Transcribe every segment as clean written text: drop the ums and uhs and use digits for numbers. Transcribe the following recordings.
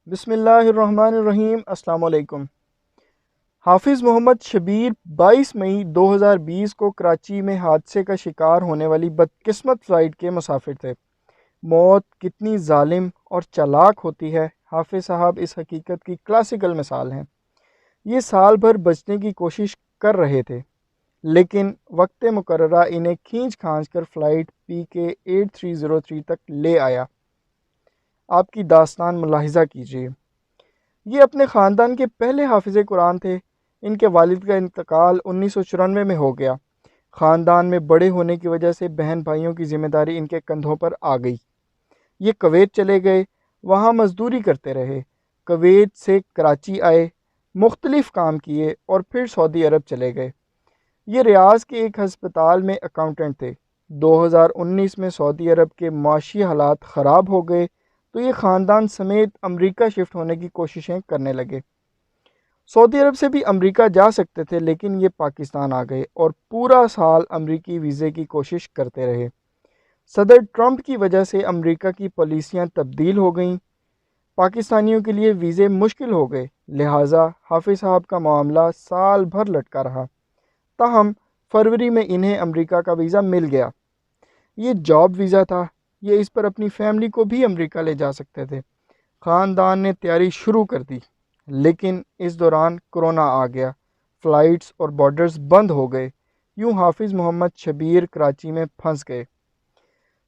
بسم اللہ الرحمن الرحیم۔ السلام علیکم۔ حافظ محمد شبیر 22 مئی 2020 کو کراچی میں حادثے کا شکار ہونے والی بدقسمت فلائٹ کے مسافر تھے۔ موت کتنی ظالم اور چالاک ہوتی ہے، حافظ صاحب اس حقیقت کی کلاسیکل مثال ہیں۔ یہ سال بھر بچنے کی کوشش کر رہے تھے، لیکن وقت مقررہ انہیں کھینچ کھانچ کر فلائٹ PK8303 تک لے آیا۔ آپ کی داستان ملاحظہ کیجیے۔ یہ اپنے خاندان کے پہلے حافظ قرآن تھے۔ ان کے والد کا انتقال 1994 میں ہو گیا۔ خاندان میں بڑے ہونے کی وجہ سے بہن بھائیوں کی ذمہ داری ان کے کندھوں پر آ گئی۔ یہ کویت چلے گئے، وہاں مزدوری کرتے رہے۔ کویت سے کراچی آئے، مختلف کام کیے اور پھر سعودی عرب چلے گئے۔ یہ ریاض کے ایک ہسپتال میں اکاؤنٹنٹ تھے۔ 2019 میں سعودی عرب کے معاشی حالات خراب ہو گئے تو یہ خاندان سمیت امریکہ شفٹ ہونے کی کوششیں کرنے لگے۔ سعودی عرب سے بھی امریکہ جا سکتے تھے، لیکن یہ پاکستان آ گئے اور پورا سال امریکی ویزے کی کوشش کرتے رہے۔ صدر ٹرمپ کی وجہ سے امریکہ کی پالیسیاں تبدیل ہو گئیں، پاکستانیوں کے لیے ویزے مشکل ہو گئے، لہٰذا حافظ صاحب کا معاملہ سال بھر لٹکا رہا۔ تاہم فروری میں انہیں امریکہ کا ویزا مل گیا۔ یہ جاب ویزا تھا، یہ اس پر اپنی فیملی کو بھی امریکہ لے جا سکتے تھے۔ خاندان نے تیاری شروع کر دی، لیکن اس دوران کرونا آ گیا، فلائٹس اور بارڈرز بند ہو گئے۔ یوں حافظ محمد شبیر کراچی میں پھنس گئے۔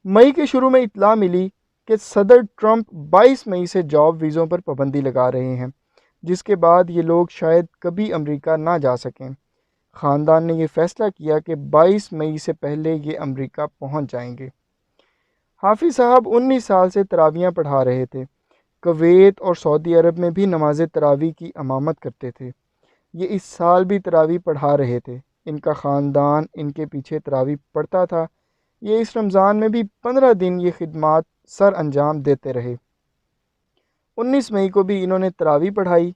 مئی کے شروع میں اطلاع ملی کہ صدر ٹرمپ 22 مئی سے جاب ویزوں پر پابندی لگا رہے ہیں، جس کے بعد یہ لوگ شاید کبھی امریکہ نہ جا سکیں۔ خاندان نے یہ فیصلہ کیا کہ 22 مئی سے پہلے یہ امریکہ پہنچ جائیں گے۔ حافظ صاحب 19 سال سے تراویحیں پڑھا رہے تھے۔ کویت اور سعودی عرب میں بھی نماز تراویح کی امامت کرتے تھے۔ یہ اس سال بھی تراویح پڑھا رہے تھے۔ ان کا خاندان ان کے پیچھے تراویح پڑھتا تھا۔ یہ اس رمضان میں بھی 15 دن یہ خدمات سر انجام دیتے رہے۔ 19 مئی کو بھی انہوں نے تراویح پڑھائی،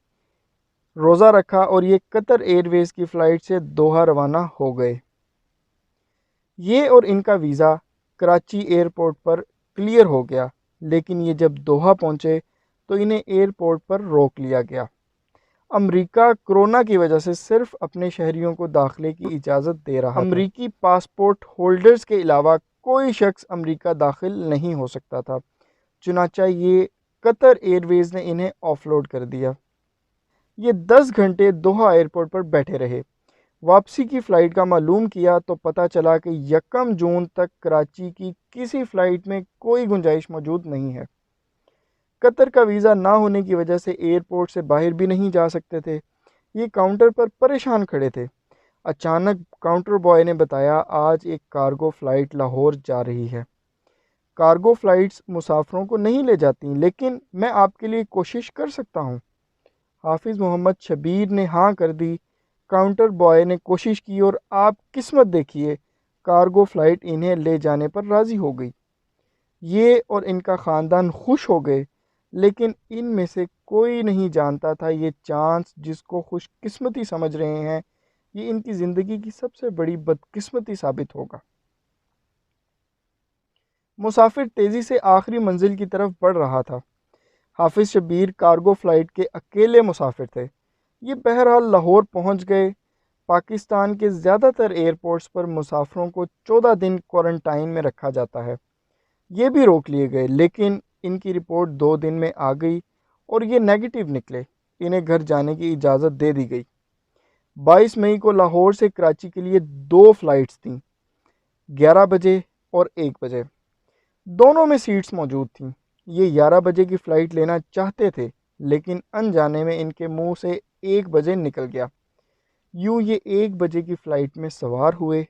روزہ رکھا اور یہ قطر ایئر ویز کی فلائٹ سے دوحہ روانہ ہو گئے۔ یہ اور ان کا ویزا کراچی ایئرپورٹ پر کلیئر ہو گیا، لیکن یہ جب دوحہ پہنچے تو انہیں ایئرپورٹ پر روک لیا گیا۔ امریکہ کورونا کی وجہ سے صرف اپنے شہریوں کو داخلے کی اجازت دے رہا تھا۔ امریکی پاسپورٹ ہولڈرز کے علاوہ کوئی شخص امریکہ داخل نہیں ہو سکتا تھا، چنانچہ یہ قطر ایئر ویز نے انہیں آف لوڈ کر دیا۔ یہ 10 گھنٹے دوحہ ایئرپورٹ پر بیٹھے رہے۔ واپسی کی فلائٹ کا معلوم کیا تو پتہ چلا کہ 1 جون تک کراچی کی کسی فلائٹ میں کوئی گنجائش موجود نہیں ہے۔ قطر کا ویزا نہ ہونے کی وجہ سے ایئرپورٹ سے باہر بھی نہیں جا سکتے تھے۔ یہ کاؤنٹر پر پریشان کھڑے تھے۔ اچانک کاؤنٹر بوائے نے بتایا، آج ایک کارگو فلائٹ لاہور جا رہی ہے۔ کارگو فلائٹس مسافروں کو نہیں لے جاتی، لیکن میں آپ کے لیے کوشش کر سکتا ہوں۔ حافظ محمد شبیر نے ہاں کر دی۔ کاؤنٹر بوائے نے کوشش کی اور آپ قسمت دیکھیے، کارگو فلائٹ انہیں لے جانے پر راضی ہو گئی۔ یہ اور ان کا خاندان خوش ہو گئے، لیکن ان میں سے کوئی نہیں جانتا تھا یہ چانس جس کو خوش قسمتی سمجھ رہے ہیں، یہ ان کی زندگی کی سب سے بڑی بدقسمتی ثابت ہوگا۔ مسافر تیزی سے آخری منزل کی طرف بڑھ رہا تھا۔ حافظ شبیر کارگو فلائٹ کے اکیلے مسافر تھے۔ یہ بہرحال لاہور پہنچ گئے۔ پاکستان کے زیادہ تر ایئرپورٹس پر مسافروں کو 14 دن کوارنٹائن میں رکھا جاتا ہے۔ یہ بھی روک لیے گئے، لیکن ان کی رپورٹ 2 دن میں آ گئی اور یہ نیگیٹو نکلے۔ انہیں گھر جانے کی اجازت دے دی گئی۔ 22 مئی کو لاہور سے کراچی کے لیے 2 فلائٹس تھیں، 11 بجے اور 1 بجے۔ دونوں میں سیٹس موجود تھیں۔ یہ 11 بجے کی فلائٹ لینا چاہتے تھے، لیکن انجانے میں ان کے منہ سے 1 بجے نکل گیا۔ یوں یہ 1 بجے کی فلائٹ میں سوار ہوئے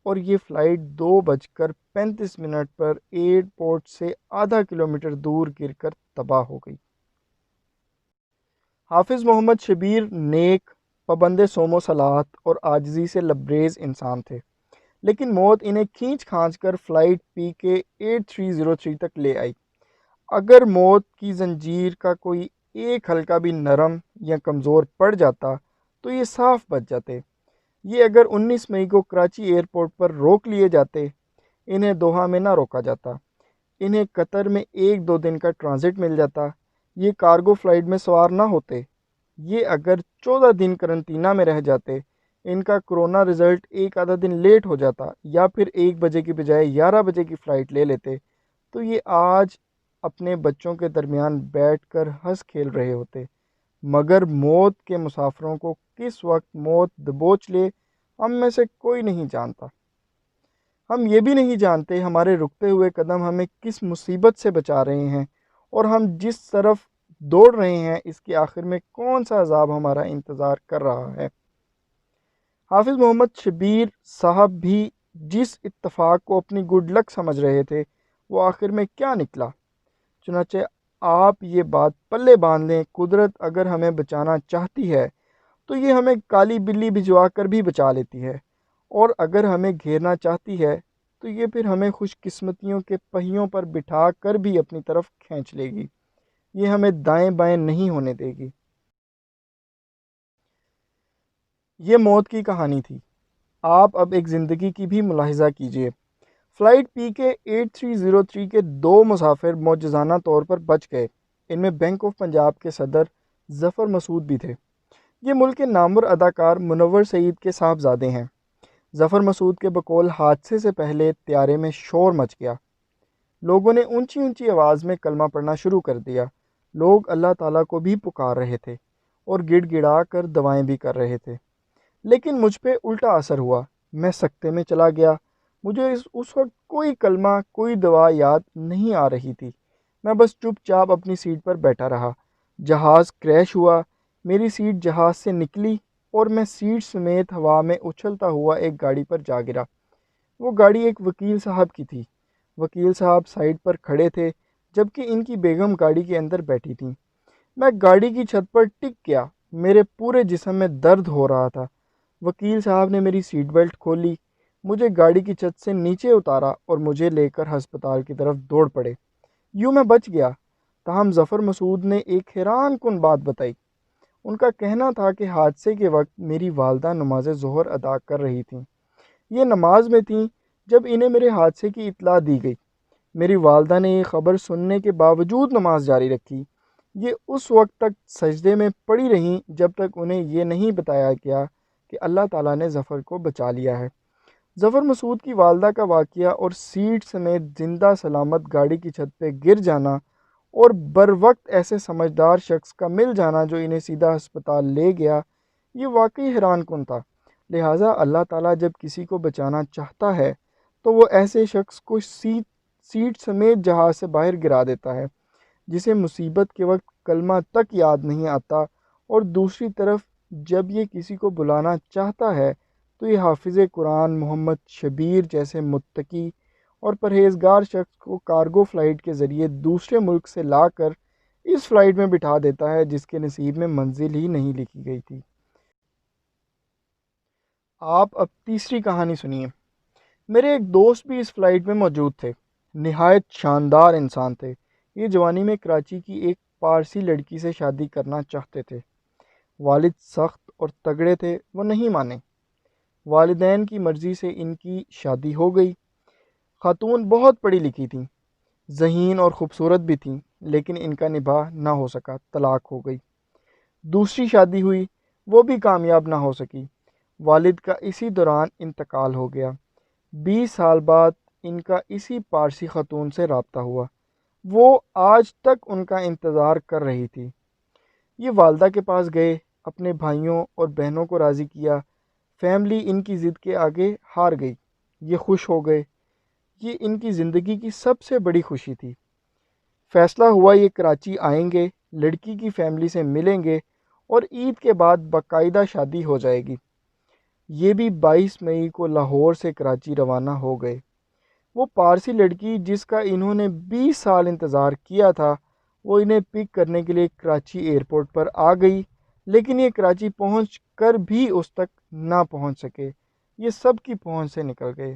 اور یہ فلائٹ 2:35 پر ایئرپورٹ سے آدھا کلومیٹر دور گر کر تباہ ہو گئی۔ حافظ محمد شبیر نیک، پابند صوم و صلات اور عاجزی سے لبریز انسان تھے، لیکن موت انہیں کھینچ کھانچ کر فلائٹ PK8303 تک لے آئی۔ اگر موت کی زنجیر کا کوئی ایک حلقہ بھی نرم یا کمزور پڑ جاتا تو یہ صاف بچ جاتے۔ یہ اگر 19 مئی کو کراچی ایئرپورٹ پر روک لیے جاتے، انہیں دوحہ میں نہ روکا جاتا، انہیں قطر میں 1-2 دن کا ٹرانزٹ مل جاتا، یہ کارگو فلائٹ میں سوار نہ ہوتے، یہ اگر 14 دن کرنٹینہ میں رہ جاتے، ان کا کرونا رزلٹ ایک آدھا دن لیٹ ہو جاتا، یا پھر 1 بجے کی بجائے 11 بجے کی فلائٹ لے لیتے، تو یہ آج اپنے بچوں کے درمیان بیٹھ کر ہنس کھیل رہے ہوتے۔ مگر موت کے مسافروں کو کس وقت موت دبوچ لے، ہم میں سے کوئی نہیں جانتا۔ ہم یہ بھی نہیں جانتے ہمارے رکتے ہوئے قدم ہمیں کس مصیبت سے بچا رہے ہیں، اور ہم جس طرف دوڑ رہے ہیں اس کے آخر میں کون سا عذاب ہمارا انتظار کر رہا ہے۔ حافظ محمد شبیر صاحب بھی جس اتفاق کو اپنی گڈ لک سمجھ رہے تھے وہ آخر میں کیا نکلا۔ چنانچہ آپ یہ بات پلے باندھ لیں، قدرت اگر ہمیں بچانا چاہتی ہے تو یہ ہمیں کالی بلی بھجوا کر بھی بچا لیتی ہے، اور اگر ہمیں گھیرنا چاہتی ہے تو یہ پھر ہمیں خوش قسمتیوں کے پہیوں پر بٹھا کر بھی اپنی طرف کھینچ لے گی، یہ ہمیں دائیں بائیں نہیں ہونے دے گی۔ یہ موت کی کہانی تھی۔ آپ اب ایک زندگی کی بھی ملاحظہ کیجئے۔ فلائٹ پی کے 8303 کے 2 مسافر معجزانہ طور پر بچ گئے۔ ان میں بینک آف پنجاب کے صدر ظفر مسعود بھی تھے۔ یہ ملک کے نامور اداکار منور سعید کے صاحبزادے ہیں۔ ظفر مسعود کے بقول حادثے سے پہلے طیارے میں شور مچ گیا۔ لوگوں نے اونچی اونچی آواز میں کلمہ پڑھنا شروع کر دیا۔ لوگ اللہ تعالیٰ کو بھی پکار رہے تھے اور گڑ گڑا کر دعائیں بھی کر رہے تھے۔ لیکن مجھ پہ الٹا اثر ہوا، میں سکتے میں چلا گیا۔ مجھے اس وقت کوئی کلمہ کوئی دعا یاد نہیں آ رہی تھی۔ میں بس چپ چاپ اپنی سیٹ پر بیٹھا رہا۔ جہاز کریش ہوا، میری سیٹ جہاز سے نکلی اور میں سیٹ سمیت ہوا میں اچھلتا ہوا ایک گاڑی پر جا گرا۔ وہ گاڑی ایک وکیل صاحب کی تھی۔ وکیل صاحب سائڈ پر کھڑے تھے جبکہ ان کی بیگم گاڑی کے اندر بیٹھی تھیں۔ میں گاڑی کی چھت پر ٹک گیا، میرے پورے جسم میں درد ہو رہا تھا۔ وکیل صاحب نے میری سیٹ بیلٹ کھولی، مجھے گاڑی کی چھت سے نیچے اتارا اور مجھے لے کر ہسپتال کی طرف دوڑ پڑے۔ یوں میں بچ گیا۔ تاہم ظفر مسعود نے ایک حیران کن بات بتائی۔ ان کا کہنا تھا کہ حادثے کے وقت میری والدہ نماز ظہر ادا کر رہی تھیں۔ یہ نماز میں تھیں جب انہیں میرے حادثے کی اطلاع دی گئی۔ میری والدہ نے یہ خبر سننے کے باوجود نماز جاری رکھی۔ یہ اس وقت تک سجدے میں پڑی رہیں جب تک انہیں یہ نہیں بتایا گیا کہ اللہ تعالیٰ نے ظفر کو بچا لیا ہے۔ ظفر مسعود کی والدہ کا واقعہ اور سیٹ سمیت زندہ سلامت گاڑی کی چھت پہ گر جانا اور بر وقت ایسے سمجھدار شخص کا مل جانا جو انہیں سیدھا ہسپتال لے گیا، یہ واقعی حیران کن تھا۔ لہٰذا اللہ تعالیٰ جب کسی کو بچانا چاہتا ہے تو وہ ایسے شخص کو سیٹ سمیت جہاز سے باہر گرا دیتا ہے جسے مصیبت کے وقت کلمہ تک یاد نہیں آتا، اور دوسری طرف جب یہ کسی کو بلانا چاہتا ہے تو یہ حافظ قرآن محمد شبیر جیسے متقی اور پرہیزگار شخص کو کارگو فلائٹ کے ذریعے دوسرے ملک سے لا کر اس فلائٹ میں بٹھا دیتا ہے جس کے نصیب میں منزل ہی نہیں لکھی گئی تھی۔ آپ اب تیسری کہانی سنیے۔ میرے ایک دوست بھی اس فلائٹ میں موجود تھے۔ نہایت شاندار انسان تھے۔ یہ جوانی میں کراچی کی ایک پارسی لڑکی سے شادی کرنا چاہتے تھے۔ والد سخت اور تگڑے تھے، وہ نہیں مانے۔ والدین کی مرضی سے ان کی شادی ہو گئی۔ خاتون بہت پڑھی لکھی تھیں، ذہین اور خوبصورت بھی تھیں، لیکن ان کا نباہ نہ ہو سکا، طلاق ہو گئی۔ دوسری شادی ہوئی، وہ بھی کامیاب نہ ہو سکی۔ والد کا اسی دوران انتقال ہو گیا۔ 20 سال بعد ان کا اسی پارسی خاتون سے رابطہ ہوا۔ وہ آج تک ان کا انتظار کر رہی تھی۔ یہ والدہ کے پاس گئے، اپنے بھائیوں اور بہنوں کو راضی کیا۔ فیملی ان کی ضد کے آگے ہار گئی۔ یہ خوش ہو گئے۔ یہ ان کی زندگی کی سب سے بڑی خوشی تھی۔ فیصلہ ہوا یہ کراچی آئیں گے، لڑکی کی فیملی سے ملیں گے اور عید کے بعد باقاعدہ شادی ہو جائے گی۔ یہ بھی 22 مئی کو لاہور سے کراچی روانہ ہو گئے۔ وہ پارسی لڑکی جس کا انہوں نے 20 سال انتظار کیا تھا، وہ انہیں پک کرنے کے لیے کراچی ایئرپورٹ پر آ گئی، لیکن یہ کراچی پہنچ کر بھی اس تک نہ پہنچ سکے۔ یہ سب کی پہنچ سے نکل گئے۔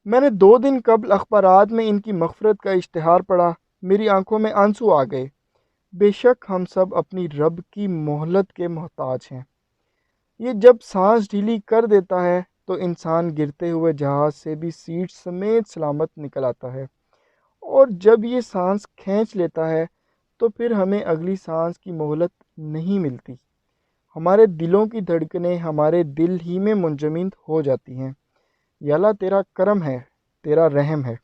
میں نے 2 دن قبل اخبارات میں ان کی مغفرت کا اشتہار پڑھا، میری آنکھوں میں آنسو آ گئے۔ بے شک ہم سب اپنی رب کی مہلت کے محتاج ہیں۔ یہ جب سانس ڈھیلی کر دیتا ہے تو انسان گرتے ہوئے جہاز سے بھی سیٹ سمیت سلامت نکل آتا ہے، اور جب یہ سانس کھینچ لیتا ہے تو پھر ہمیں اگلی سانس کی مہلت نہیں ملتی، ہمارے دلوں کی دھڑکنیں ہمارے دل ہی میں منجمد ہو جاتی ہیں۔ یا اللہ تیرا کرم ہے، تیرا رحم ہے۔